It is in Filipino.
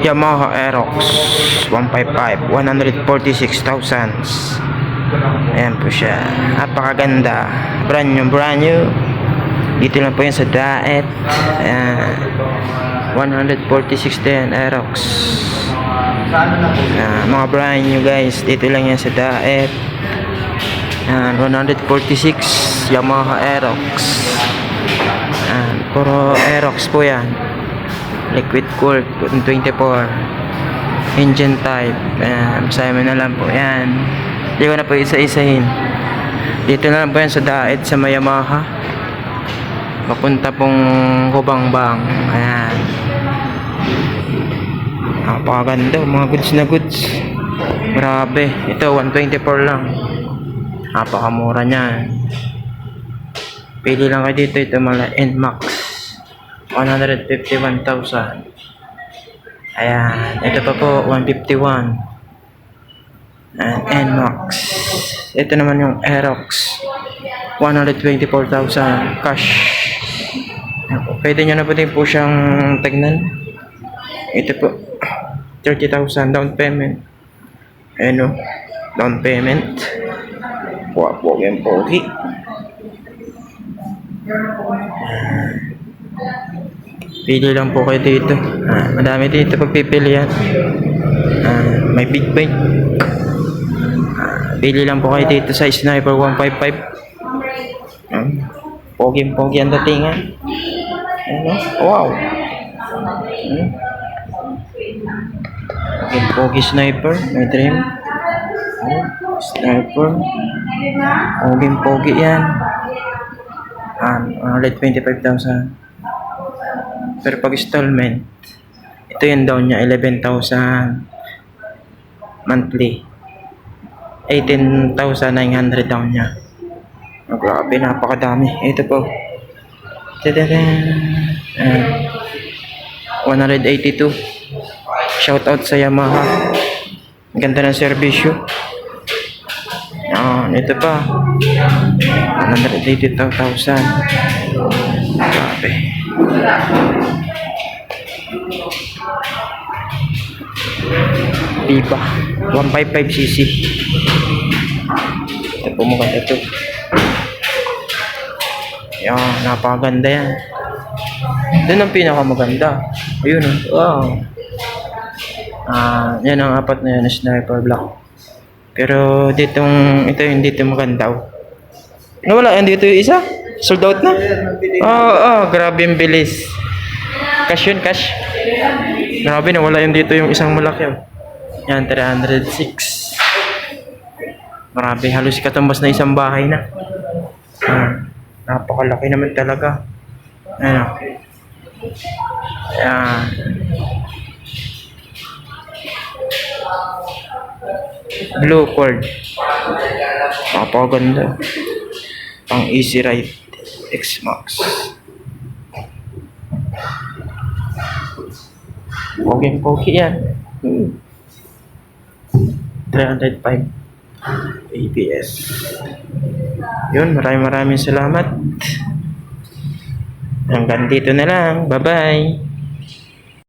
Yamaha Aerox 155, 146,000. Ayan po siya. Napakaganda. Brand new. Dito lang po yan sa Daet. Ayan. 146 din Aerox. Mga brand new guys. Dito lang yan sa Daet. Ayan. 146 Yamaha Aerox. Ayan. Puro Aerox po yan. Liquid cooled 24 engine type. Ayan. Basahin mo na lang po yan. Hindi ko na po isa-isahin. Dito na lang po yan sa Daet sa Yamaha. Papunta pong Kubangbang. Ayan. Napakaganda. Mga goods na goods. Grabe. Ito 124 lang. Napakamura niyan. Pili lang kayo dito. Ito mala NMAX 151,000. Ayan. Ito pa po 151. NMAX. Ito naman yung Aerox 124,000 cash. Pwede nyo na po din po siyang tignan. Ito po 30,000 down payment. Ano? Down payment. Pogi. Pili lang po kayo dito. Madami dito pagpipilian. May big bike. Pili lang po kayo dito sa Sniper 155. Pogi ang datingan. Ano? Wow. Pogi Sniper. May trim. Sniper. Pogi yan. 125,000. Pero pag installment, ito yung down niya 11,000 monthly. 18,900 down niya. Grabe, napakadami. Ito po. 182. Shout out sa Yamaha. Ganda ng serbisyo. Ito pa. 182,000. Grabe. Diba? 155cc. Ito po maganda ito. Yan, napakaganda yan. Doon ang pinakamaganda. Ayun, wow. Yan ang apat na yan, Sniper Black. Pero ito yung dito maganda. Nawala yan dito yung isa? Sold out na? Grabe yung bilis. Cash yun, cash. Grabe, nawala yung dito yung isang malaki. Yan, 306. Grabe, halos katumbas na isang bahay na. Napakalaki naman talaga. Ayan. Ayan. Blue cord. Napakaganda. Pang easy ride. X-Max. Pogi yan. 305 ABS. Yun, maraming salamat. Hanggang dito na lang. Bye-bye.